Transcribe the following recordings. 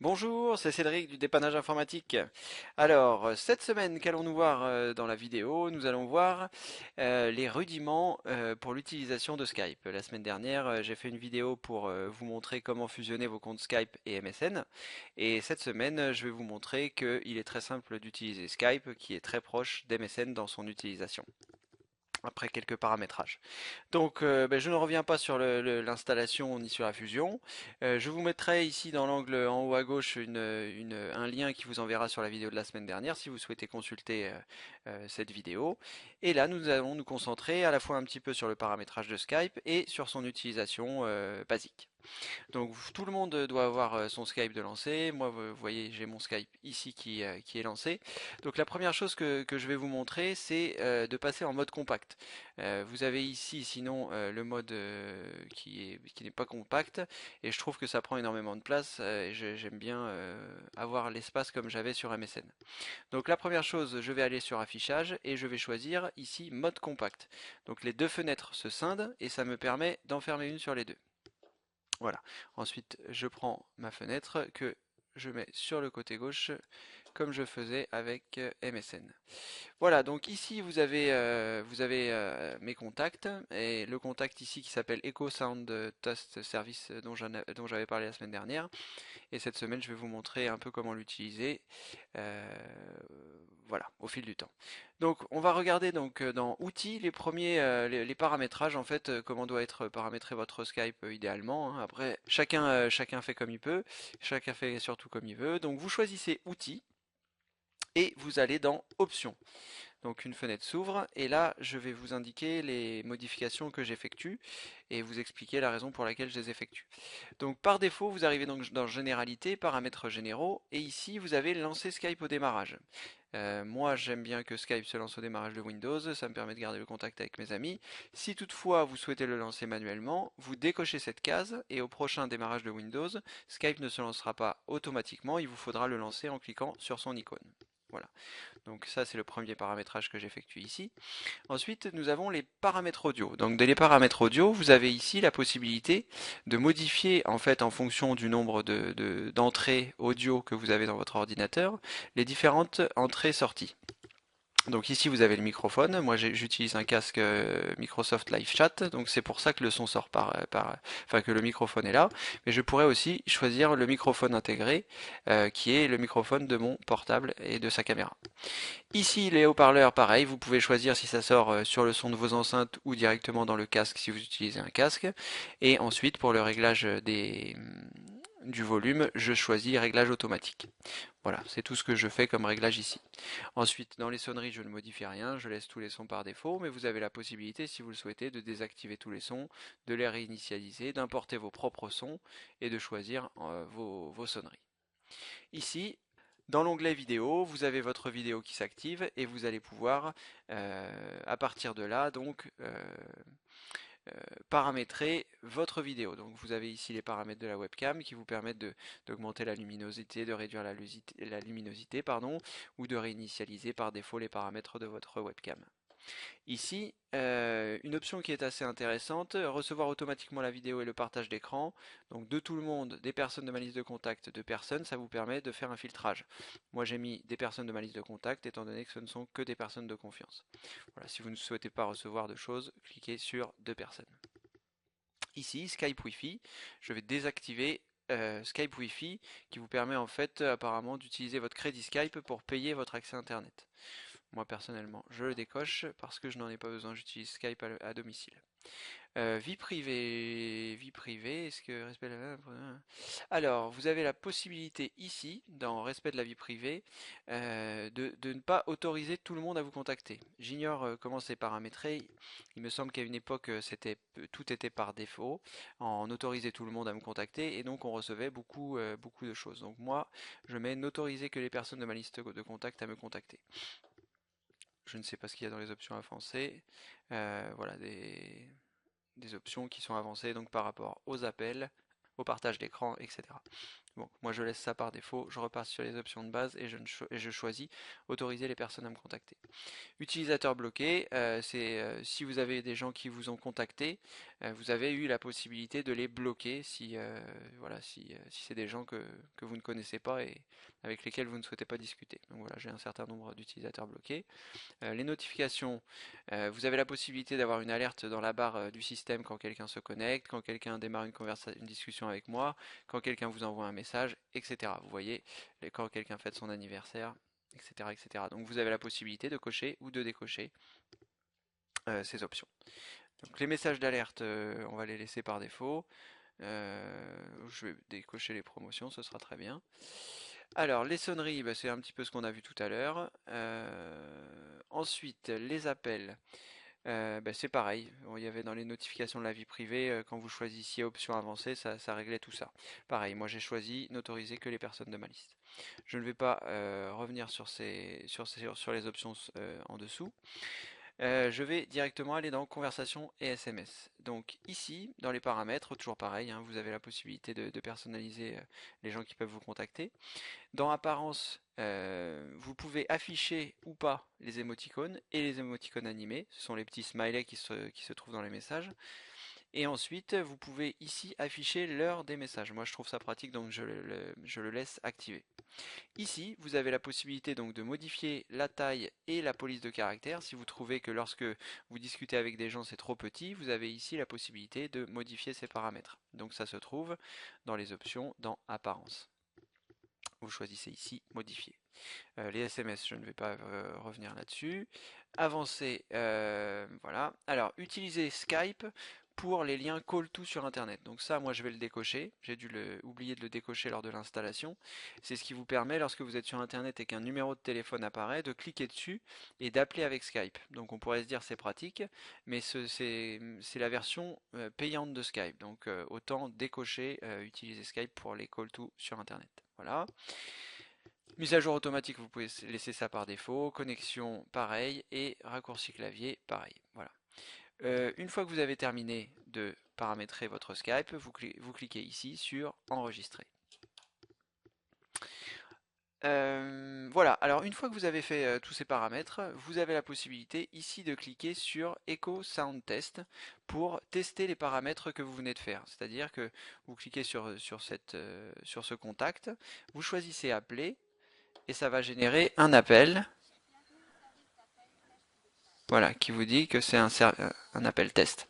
Bonjour, c'est Cédric du dépannage informatique. Alors, cette semaine, qu'allons-nous voir dans la vidéo? Nous allons voir les rudiments pour l'utilisation de Skype. La semaine dernière, j'ai fait une vidéo pour vous montrer comment fusionner vos comptes Skype et MSN. Et cette semaine, je vais vous montrer qu'il est très simple d'utiliser Skype, qui est très proche d'MSN dans son utilisation, après quelques paramétrages. Donc, je ne reviens pas sur l'installation ni sur la fusion. Je vous mettrai ici dans l'angle en haut à gauche un lien qui vous enverra sur la vidéo de la semaine dernière si vous souhaitez consulter cette vidéo. Et là, nous allons nous concentrer à la fois un petit peu sur le paramétrage de Skype et sur son utilisation basique. Donc tout le monde doit avoir son Skype de lancé. Moi, vous voyez, j'ai mon Skype ici qui est lancé. Donc la première chose que je vais vous montrer, c'est de passer en mode compact. Vous avez ici, sinon, le mode qui n'est pas compact, et je trouve que ça prend énormément de place. J'aime bien avoir l'espace comme j'avais sur MSN. Donc la première chose, je vais aller sur affichage et je vais choisir ici mode compact. Donc les deux fenêtres se scindent et ça me permet d'en fermer une sur les deux. Voilà. Ensuite, je prends ma fenêtre que je mets sur le côté gauche comme je faisais avec MSN. Voilà, donc ici vous avez mes contacts et le contact ici qui s'appelle Echo Sound Test Service dont j'avais parlé la semaine dernière. Et cette semaine, je vais vous montrer un peu comment l'utiliser, euh, voilà, au fil du temps. Donc, on va regarder donc dans Outils les premiers, les paramétrages en fait, comment doit être paramétré votre Skype idéalement, hein. Après, chacun fait comme il peut, chacun fait surtout comme il veut. Donc, vous choisissez Outils et vous allez dans Options. Donc une fenêtre s'ouvre et là je vais vous indiquer les modifications que j'effectue et vous expliquer la raison pour laquelle je les effectue. Donc par défaut vous arrivez donc dans Généralité, Paramètres généraux et ici vous avez Lancer Skype au démarrage. Moi j'aime bien que Skype se lance au démarrage de Windows, ça me permet de garder le contact avec mes amis. Si toutefois vous souhaitez le lancer manuellement, vous décochez cette case et au prochain démarrage de Windows, Skype ne se lancera pas automatiquement, il vous faudra le lancer en cliquant sur son icône. Voilà. Donc ça c'est le premier paramétrage que j'effectue ici. Ensuite nous avons les paramètres audio. Donc dans les paramètres audio, vous avez ici la possibilité de modifier en fait en fonction du nombre d'entrées audio que vous avez dans votre ordinateur, les différentes entrées-sorties. Donc ici vous avez le microphone, moi j'utilise un casque Microsoft Live Chat, donc c'est pour ça que le son sort enfin que le microphone est là, mais je pourrais aussi choisir le microphone intégré, qui est le microphone de mon portable et de sa caméra. Ici, les haut-parleurs, pareil, vous pouvez choisir si ça sort sur le son de vos enceintes ou directement dans le casque si vous utilisez un casque. Et ensuite, pour le réglage du volume, je choisis réglage automatique. Voilà, c'est tout ce que je fais comme réglage ici. Ensuite, dans les sonneries, je ne modifie rien, je laisse tous les sons par défaut, mais vous avez la possibilité, si vous le souhaitez, de désactiver tous les sons, de les réinitialiser, d'importer vos propres sons et de choisir vos sonneries. Ici, dans l'onglet vidéo, vous avez votre vidéo qui s'active et vous allez pouvoir, à partir de là, donc, paramétrer votre vidéo. Donc vous avez ici les paramètres de la webcam qui vous permettent d'augmenter la luminosité, de réduire la luminosité, pardon, ou de réinitialiser par défaut les paramètres de votre webcam. Ici, une option qui est assez intéressante, recevoir automatiquement la vidéo et le partage d'écran. Donc de tout le monde, des personnes de ma liste de contact, de personnes, ça vous permet de faire un filtrage. Moi j'ai mis des personnes de ma liste de contact étant donné que ce ne sont que des personnes de confiance. Voilà, si vous ne souhaitez pas recevoir de choses, cliquez sur deux personnes. Ici, Skype Wi-Fi, je vais désactiver Skype Wi-Fi qui vous permet en fait apparemment d'utiliser votre crédit Skype pour payer votre accès Internet. Moi personnellement, je le décoche parce que je n'en ai pas besoin, j'utilise Skype à domicile. Vie privée, est-ce que respect de la... Alors, vous avez la possibilité ici, dans respect de la vie privée, de ne pas autoriser tout le monde à vous contacter. J'ignore comment c'est paramétré. Il me semble qu'à une époque, tout était par défaut. On autorisait tout le monde à me contacter et donc on recevait beaucoup de choses. Donc moi, je mets n'autoriser que les personnes de ma liste de contacts à me contacter. Je ne sais pas ce qu'il y a dans les options avancées. Voilà, des options qui sont avancées donc par rapport aux appels, au partage d'écran, etc. Bon, moi je laisse ça par défaut, je repars sur les options de base et je choisis autoriser les personnes à me contacter. Utilisateur bloqué, c'est si vous avez des gens qui vous ont contacté, vous avez eu la possibilité de les bloquer si, voilà, si c'est des gens que vous ne connaissez pas et avec lesquels vous ne souhaitez pas discuter. Donc voilà, j'ai un certain nombre d'utilisateurs bloqués. Les notifications, vous avez la possibilité d'avoir une alerte dans la barre du système quand quelqu'un se connecte, quand quelqu'un démarre une discussion avec moi, quand quelqu'un vous envoie un message, etc. Vous voyez, quand quelqu'un fête son anniversaire, etc., etc. Donc vous avez la possibilité de cocher ou de décocher ces options. Donc les messages d'alerte, on va les laisser par défaut. Je vais décocher les promotions, ce sera très bien. Alors, les sonneries, bah, c'est un petit peu ce qu'on a vu tout à l'heure. Ensuite, les appels, bah, c'est pareil. Bon, il y avait dans les notifications de la vie privée, quand vous choisissiez option avancée, ça réglait tout ça. Pareil, moi j'ai choisi n'autoriser que les personnes de ma liste. Je ne vais pas revenir sur les options en dessous. Je vais directement aller dans conversation et SMS. Donc ici, dans les paramètres, toujours pareil, hein, vous avez la possibilité de personnaliser les gens qui peuvent vous contacter. Dans apparence, vous pouvez afficher ou pas les émoticônes et les émoticônes animés. Ce sont les petits smileys qui se trouvent dans les messages. Et ensuite, vous pouvez ici afficher l'heure des messages. Moi, je trouve ça pratique, donc je le laisse activer. Ici, vous avez la possibilité donc de modifier la taille et la police de caractère. Si vous trouvez que lorsque vous discutez avec des gens c'est trop petit, vous avez ici la possibilité de modifier ces paramètres. Donc ça se trouve dans les options dans Apparence. Vous choisissez ici Modifier. Les SMS, je ne vais pas revenir là-dessus. Avancer, voilà. Alors, utiliser Skype pour les liens call to sur Internet. Donc ça, moi, je vais le décocher. J'ai dû oublier de le décocher lors de l'installation. C'est ce qui vous permet, lorsque vous êtes sur Internet et qu'un numéro de téléphone apparaît, de cliquer dessus et d'appeler avec Skype. Donc on pourrait se dire c'est pratique, mais c'est la version payante de Skype. Donc autant décocher, utiliser Skype pour les call to sur Internet. Voilà. Mise à jour automatique, vous pouvez laisser ça par défaut. Connexion, pareil. Et raccourci clavier, pareil. Voilà. Une fois que vous avez terminé de paramétrer votre Skype, vous cliquez ici sur Enregistrer. Voilà, alors une fois que vous avez fait tous ces paramètres, vous avez la possibilité ici de cliquer sur Echo Sound Test pour tester les paramètres que vous venez de faire. C'est-à-dire que vous cliquez sur ce contact, vous choisissez Appeler, et ça va générer un appel, voilà, qui vous dit que c'est un appel test.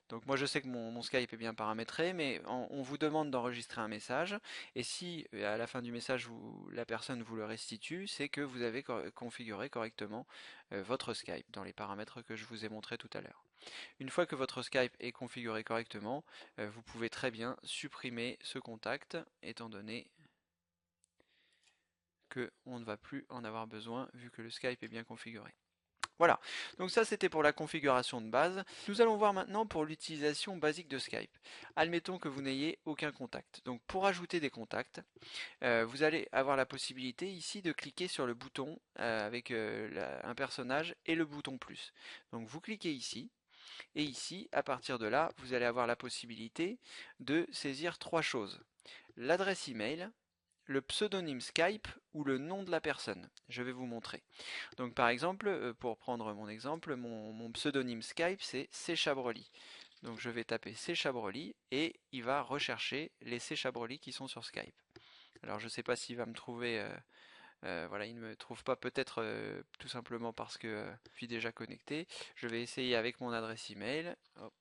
Donc moi je sais que mon Skype est bien paramétré, mais on vous demande d'enregistrer un message, et si à la fin du message la personne vous le restitue, c'est que vous avez configuré correctement votre Skype dans les paramètres que je vous ai montré tout à l'heure. Une fois que votre Skype est configuré correctement, vous pouvez très bien supprimer ce contact, étant donné qu'on ne va plus en avoir besoin vu que le Skype est bien configuré. Voilà, donc ça c'était pour la configuration de base. Nous allons voir maintenant pour l'utilisation basique de Skype. Admettons que vous n'ayez aucun contact. Donc pour ajouter des contacts, vous allez avoir la possibilité ici de cliquer sur le bouton avec un personnage et le bouton plus. Donc vous cliquez ici, et ici, à partir de là, vous allez avoir la possibilité de saisir trois choses. L'adresse email, le pseudonyme Skype ou le nom de la personne. Je vais vous montrer. Donc par exemple, pour prendre mon exemple, mon pseudonyme Skype c'est C Chabroli. Donc je vais taper C Chabroli et il va rechercher les C Chabroli qui sont sur Skype. Alors je ne sais pas s'il va me trouver, voilà, il ne me trouve pas peut-être tout simplement parce que je suis déjà connecté. Je vais essayer avec mon adresse email. Hop.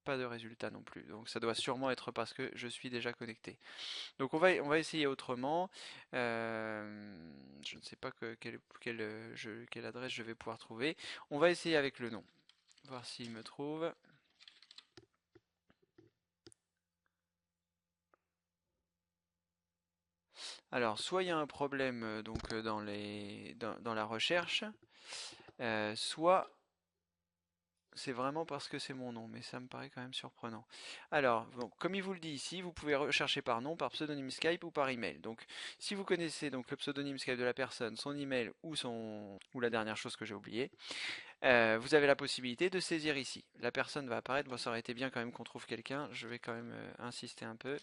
Pas de résultat non plus. Donc ça doit sûrement être parce que je suis déjà connecté. Donc on va essayer autrement. Je ne sais pas quelle adresse je vais pouvoir trouver. On va essayer avec le nom. Voir s'il me trouve. Alors, soit il y a un problème donc dans la recherche, soit c'est vraiment parce que c'est mon nom, mais ça me paraît quand même surprenant. Alors, bon, comme il vous le dit ici, vous pouvez rechercher par nom, par pseudonyme Skype ou par email. Donc, si vous connaissez donc le pseudonyme Skype de la personne, son email ou la dernière chose que j'ai oubliée, vous avez la possibilité de saisir ici. La personne va apparaître. Bon, ça aurait été bien quand même qu'on trouve quelqu'un. Je vais quand même insister un peu.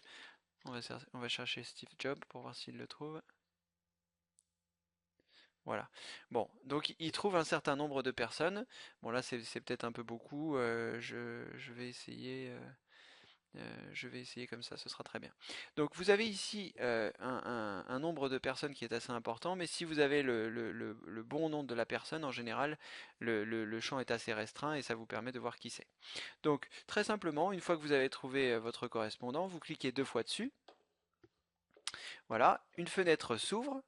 On va chercher Steve Jobs pour voir s'il le trouve. Voilà. Bon, donc il trouve un certain nombre de personnes. Bon là c'est peut-être un peu beaucoup. Je vais essayer. Je vais essayer comme ça, ce sera très bien. Donc vous avez ici un nombre de personnes qui est assez important, mais si vous avez le bon nom de la personne, en général, le champ est assez restreint et ça vous permet de voir qui c'est. Donc très simplement, une fois que vous avez trouvé votre correspondant, vous cliquez deux fois dessus. Voilà, une fenêtre s'ouvre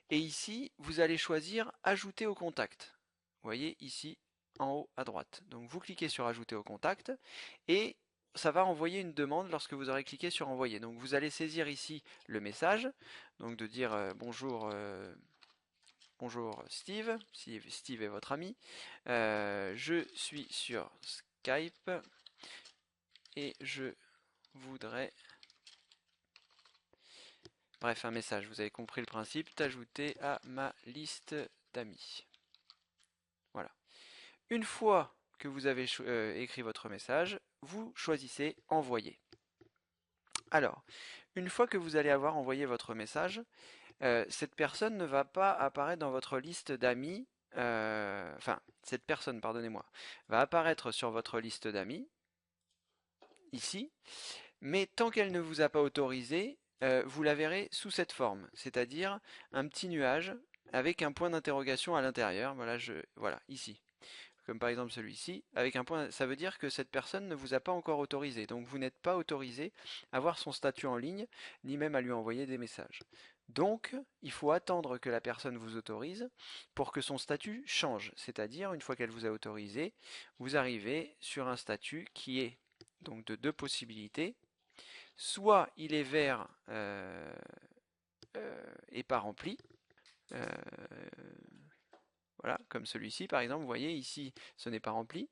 et ici, vous allez choisir Ajouter au contact. Vous voyez ici en haut à droite. Donc vous cliquez sur Ajouter au contact et ça va envoyer une demande lorsque vous aurez cliqué sur Envoyer. Donc vous allez saisir ici le message, donc de dire bonjour Steve, si Steve est votre ami. Je suis sur Skype et je voudrais, bref, un message, vous avez compris le principe, t'ajouter à ma liste d'amis. Voilà. Une fois que vous avez écrit votre message, vous choisissez Envoyer. Alors, une fois que vous allez avoir envoyé votre message, cette personne ne va pas apparaître dans votre liste d'amis. Enfin, cette personne, pardonnez-moi, va apparaître sur votre liste d'amis, ici, mais tant qu'elle ne vous a pas autorisé, vous la verrez sous cette forme, c'est-à-dire un petit nuage avec un point d'interrogation à l'intérieur. Voilà, ici. Comme par exemple celui-ci, avec un point, ça veut dire que cette personne ne vous a pas encore autorisé. Donc vous n'êtes pas autorisé à voir son statut en ligne, ni même à lui envoyer des messages. Donc, il faut attendre que la personne vous autorise pour que son statut change. C'est-à-dire, une fois qu'elle vous a autorisé, vous arrivez sur un statut qui est donc de deux possibilités. Soit il est vert et pas rempli. Euh, Voilà, comme celui-ci par exemple, vous voyez ici ce n'est pas rempli.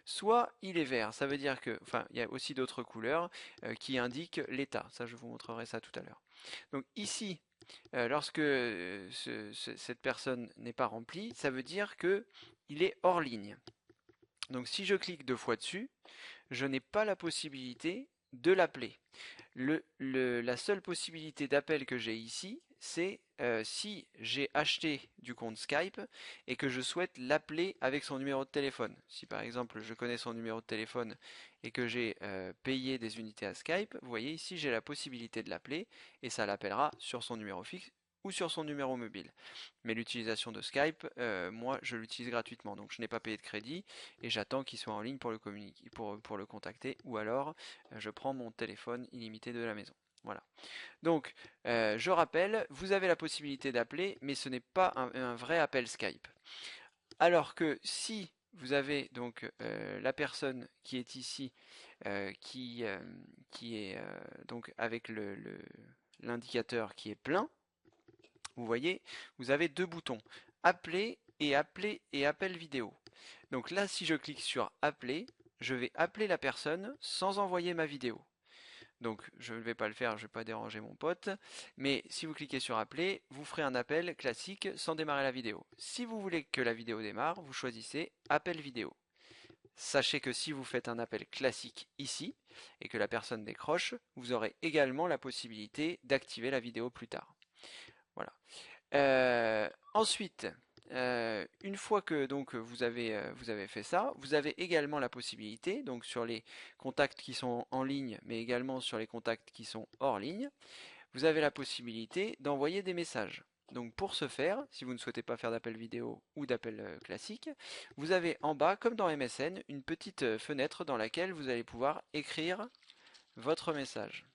Soit il est vert, ça veut dire que, enfin il y a aussi d'autres couleurs qui indiquent l'état, ça je vous montrerai ça tout à l'heure. Donc ici, lorsque cette personne n'est pas remplie, ça veut dire que il est hors ligne. Donc si je clique deux fois dessus, je n'ai pas la possibilité de l'appeler. La seule possibilité d'appel que j'ai ici, c'est si j'ai acheté du compte Skype et que je souhaite l'appeler avec son numéro de téléphone. Si par exemple je connais son numéro de téléphone et que j'ai payé des unités à Skype, vous voyez ici j'ai la possibilité de l'appeler et ça l'appellera sur son numéro fixe ou sur son numéro mobile. Mais l'utilisation de Skype, moi je l'utilise gratuitement, donc je n'ai pas payé de crédit et j'attends qu'il soit en ligne pour le communiquer, pour le contacter, ou alors je prends mon téléphone illimité de la maison. Voilà. Donc, je rappelle, vous avez la possibilité d'appeler, mais ce n'est pas un vrai appel Skype. Alors que si vous avez donc la personne qui est ici, qui est donc avec l'indicateur qui est plein, vous voyez, vous avez deux boutons, appeler et appel vidéo. Donc là, si je clique sur appeler, je vais appeler la personne sans envoyer ma vidéo. Donc je ne vais pas le faire, je ne vais pas déranger mon pote. Mais si vous cliquez sur appeler, vous ferez un appel classique sans démarrer la vidéo. Si vous voulez que la vidéo démarre, vous choisissez appel vidéo. Sachez que si vous faites un appel classique ici et que la personne décroche, vous aurez également la possibilité d'activer la vidéo plus tard. Voilà. Ensuite, une fois que donc vous avez fait ça, vous avez également la possibilité, donc sur les contacts qui sont en ligne, mais également sur les contacts qui sont hors ligne, vous avez la possibilité d'envoyer des messages. Donc pour ce faire, si vous ne souhaitez pas faire d'appel vidéo ou d'appel classique, vous avez en bas, comme dans MSN, une petite fenêtre dans laquelle vous allez pouvoir écrire votre message.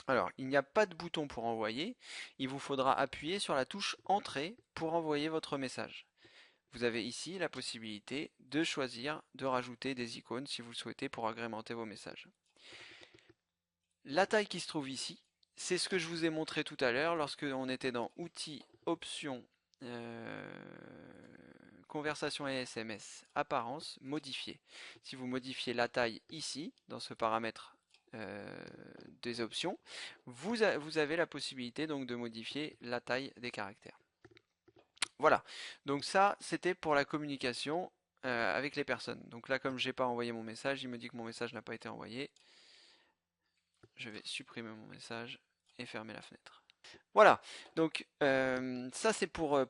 Alors, il n'y a pas de bouton pour envoyer, il vous faudra appuyer sur la touche Entrée pour envoyer votre message. Vous avez ici la possibilité de choisir de rajouter des icônes si vous le souhaitez pour agrémenter vos messages. La taille qui se trouve ici, c'est ce que je vous ai montré tout à l'heure lorsque on était dans Outils, Options, conversation et SMS, apparence, modifier. Si vous modifiez la taille ici, dans ce paramètre des options, vous avez la possibilité donc de modifier la taille des caractères. Voilà, donc ça c'était pour la communication avec les personnes. Donc là, comme j'ai pas envoyé mon message, il me dit que mon message n'a pas été envoyé. Je vais supprimer mon message et fermer la fenêtre. Voilà, donc ça c'est pour,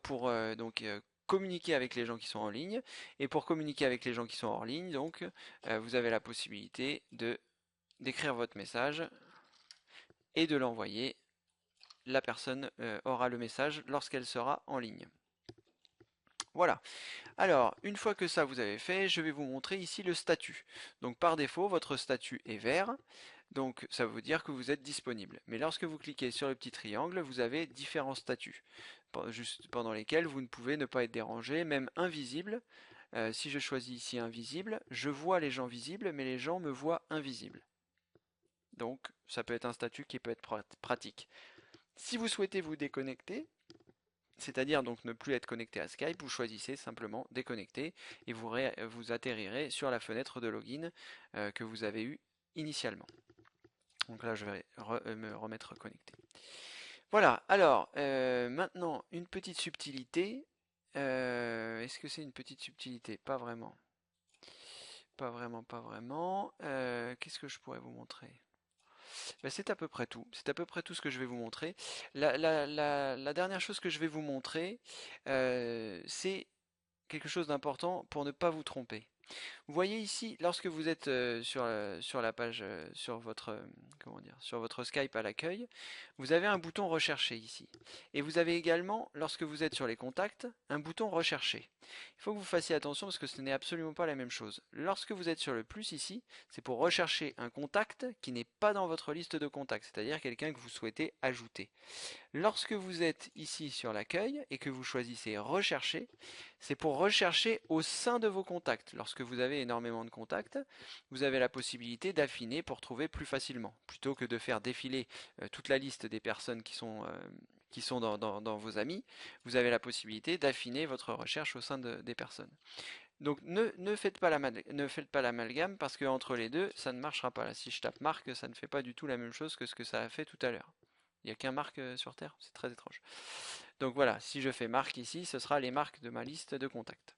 communiquer avec les gens qui sont en ligne. Et pour communiquer avec les gens qui sont hors ligne, donc vous avez la possibilité d'écrire votre message et de l'envoyer. La personne aura le message lorsqu'elle sera en ligne. Voilà. Alors, une fois que ça vous avez fait, je vais vous montrer ici le statut. Donc par défaut, votre statut est vert. Donc ça veut dire que vous êtes disponible. Mais lorsque vous cliquez sur le petit triangle, vous avez différents statuts juste pendant lesquels vous ne pouvez ne pas être dérangé, même invisible. Si je choisis ici invisible, je vois les gens visibles, mais les gens me voient invisible. Donc ça peut être un statut qui peut être pratique. Si vous souhaitez vous déconnecter, c'est-à-dire donc ne plus être connecté à Skype, vous choisissez simplement déconnecter et vous atterrirez sur la fenêtre de login que vous avez eue initialement. Donc là je vais me remettre connecté. Voilà, alors maintenant une petite subtilité. Est-ce que c'est une petite subtilité? Pas vraiment. Pas vraiment, pas vraiment. Qu'est-ce que je pourrais vous montrer? Ben, c'est à peu près tout. C'est à peu près tout ce que je vais vous montrer. La dernière chose que je vais vous montrer, c'est quelque chose d'important pour ne pas vous tromper. Vous voyez ici, lorsque vous êtes sur la page, comment dire, sur votre Skype à l'accueil, vous avez un bouton rechercher ici. Et vous avez également, lorsque vous êtes sur les contacts, un bouton rechercher. Il faut que vous fassiez attention parce que ce n'est absolument pas la même chose. Lorsque vous êtes sur le plus ici, c'est pour rechercher un contact qui n'est pas dans votre liste de contacts, c'est-à-dire quelqu'un que vous souhaitez ajouter. Lorsque vous êtes ici sur l'accueil et que vous choisissez rechercher, c'est pour rechercher au sein de vos contacts. Lorsque vous avez énormément de contacts, vous avez la possibilité d'affiner pour trouver plus facilement. Plutôt que de faire défiler toute la liste des personnes qui sont dans vos amis, vous avez la possibilité d'affiner votre recherche au sein des personnes. Donc ne faites pas l'amalgame parce qu'entre les deux, ça ne marchera pas. Là, si je tape Marc, ça ne fait pas du tout la même chose que ce que ça a fait tout à l'heure. Il n'y a qu'un Marc sur Terre, c'est très étrange. Donc voilà, si je fais Marc ici, ce sera les marques de ma liste de contacts.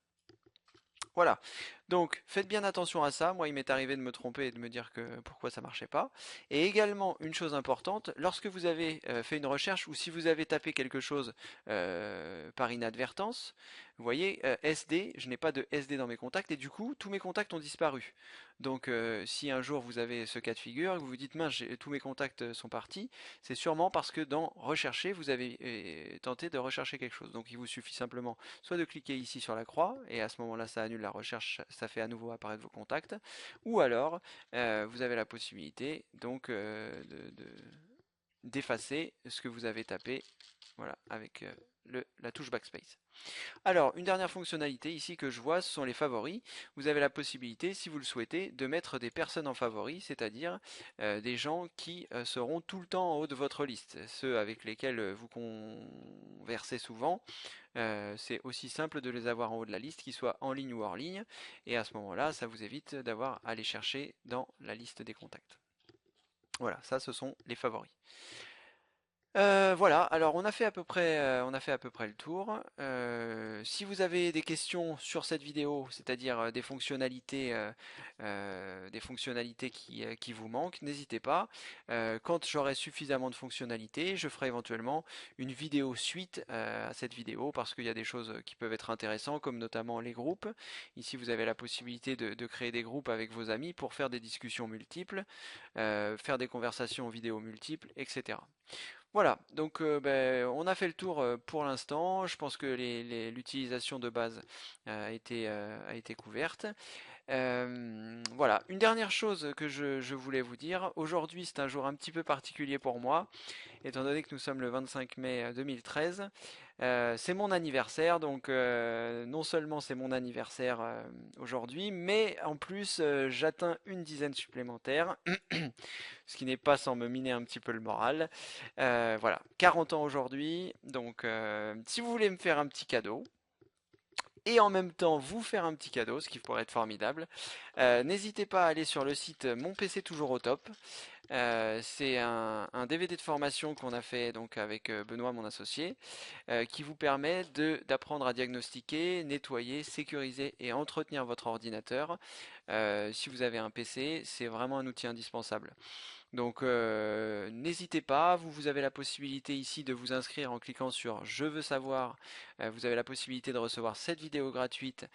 Voilà, donc faites bien attention à ça. Moi, il m'est arrivé de me tromper et de me dire que pourquoi ça marchait pas. Et également, une chose importante, lorsque vous avez fait une recherche ou si vous avez tapé quelque chose par inadvertance, vous voyez, SD, je n'ai pas de SD dans mes contacts et du coup, tous mes contacts ont disparu. Donc, si un jour vous avez ce cas de figure, vous vous dites mince, tous mes contacts sont partis, c'est sûrement parce que dans rechercher, vous avez tenté de rechercher quelque chose. Donc, il vous suffit simplement soit de cliquer ici sur la croix et à ce moment-là, ça annule la recherche, ça fait à nouveau apparaître vos contacts, ou alors vous avez la possibilité donc d'effacer ce que vous avez tapé, voilà, avec la touche backspace. Alors, une dernière fonctionnalité ici que je vois, ce sont les favoris. Vous avez la possibilité, si vous le souhaitez, de mettre des personnes en favoris, c'est-à-dire des gens qui seront tout le temps en haut de votre liste, ceux avec lesquels vous conversez souvent. C'est aussi simple de les avoir en haut de la liste, qu'ils soient en ligne ou hors ligne, et à ce moment-là, ça vous évite d'avoir à les chercher dans la liste des contacts. Voilà, ça ce sont les favoris. Voilà, alors on a fait à peu près, le tour. Si vous avez des questions sur cette vidéo, c'est-à-dire des fonctionnalités qui vous manquent, n'hésitez pas. Quand j'aurai suffisamment de fonctionnalités, je ferai éventuellement une vidéo suite à cette vidéo parce qu'il y a des choses qui peuvent être intéressantes, comme notamment les groupes. Ici, vous avez la possibilité de créer des groupes avec vos amis pour faire des discussions multiples, faire des conversations vidéo multiples, etc. Voilà, donc on a fait le tour pour l'instant. Je pense que l'utilisation de base a été couverte. Voilà, une dernière chose que je voulais vous dire. Aujourd'hui, c'est un jour un petit peu particulier pour moi, étant donné que nous sommes le 25 mai 2013. C'est mon anniversaire, donc non seulement c'est mon anniversaire aujourd'hui, mais en plus j'atteins une dizaine supplémentaire, ce qui n'est pas sans me miner un petit peu le moral. Voilà, 40 ans aujourd'hui, donc si vous voulez me faire un petit cadeau, et en même temps vous faire un petit cadeau, ce qui pourrait être formidable. N'hésitez pas à aller sur le site Mon PC toujours au top. C'est un DVD de formation qu'on a fait donc avec Benoît, mon associé, qui vous permet d'apprendre à diagnostiquer, nettoyer, sécuriser et entretenir votre ordinateur. Si vous avez un PC, c'est vraiment un outil indispensable. Donc n'hésitez pas, vous avez la possibilité ici de vous inscrire en cliquant sur Je veux savoir. Vous avez la possibilité de recevoir cette vidéo gratuite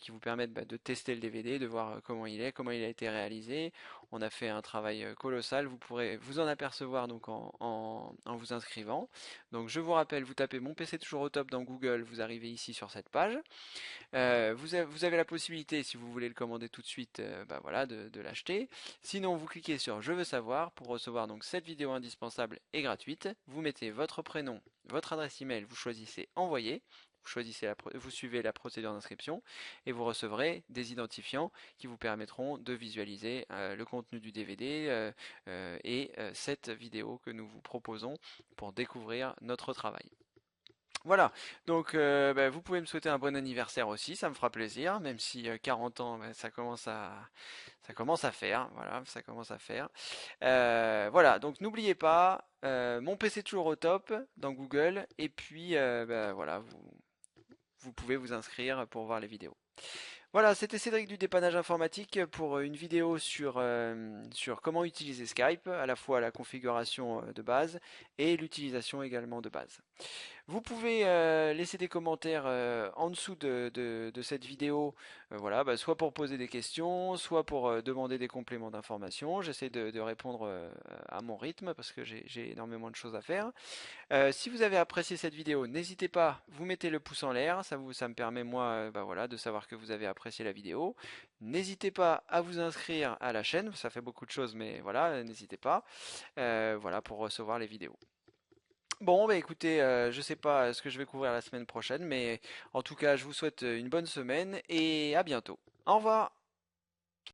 qui vous permet de tester le DVD, de voir comment il est, comment il a été réalisé. On a fait un travail colossal, vous pourrez vous en apercevoir donc en vous inscrivant. Donc je vous rappelle, vous tapez Mon PC toujours au top dans Google, vous arrivez ici sur cette page. Vous avez la possibilité, si vous voulez le commander tout de suite, bah voilà, de l'acheter. Sinon, vous cliquez sur Je veux savoir pour recevoir donc cette vidéo indispensable et gratuite. Vous mettez votre prénom, votre adresse email, vous choisissez Envoyer. Vous suivez la procédure d'inscription et vous recevrez des identifiants qui vous permettront de visualiser le contenu du DVD et cette vidéo que nous vous proposons pour découvrir notre travail. Voilà, donc bah, vous pouvez me souhaiter un bon anniversaire aussi, ça me fera plaisir, même si 40 ans, bah, ça commence à faire, voilà, ça commence à faire. Voilà, donc n'oubliez pas, mon PC toujours au top dans Google, et puis bah, voilà, vous pouvez vous inscrire pour voir les vidéos. Voilà, c'était Cédric du dépannage informatique pour une vidéo sur comment utiliser Skype, à la fois la configuration de base et l'utilisation également de base. Vous pouvez laisser des commentaires en dessous de cette vidéo, voilà, bah, soit pour poser des questions, soit pour demander des compléments d'information. J'essaie de répondre à mon rythme parce que j'ai énormément de choses à faire. Si vous avez apprécié cette vidéo, n'hésitez pas, vous mettez le pouce en l'air, ça me permet moi bah, voilà, de savoir que vous avez apprécié la vidéo. N'hésitez pas à vous inscrire à la chaîne, ça fait beaucoup de choses, mais voilà, n'hésitez pas, voilà, pour recevoir les vidéos. Bon, bah écoutez, je sais pas ce que je vais couvrir la semaine prochaine, mais en tout cas, je vous souhaite une bonne semaine et à bientôt. Au revoir!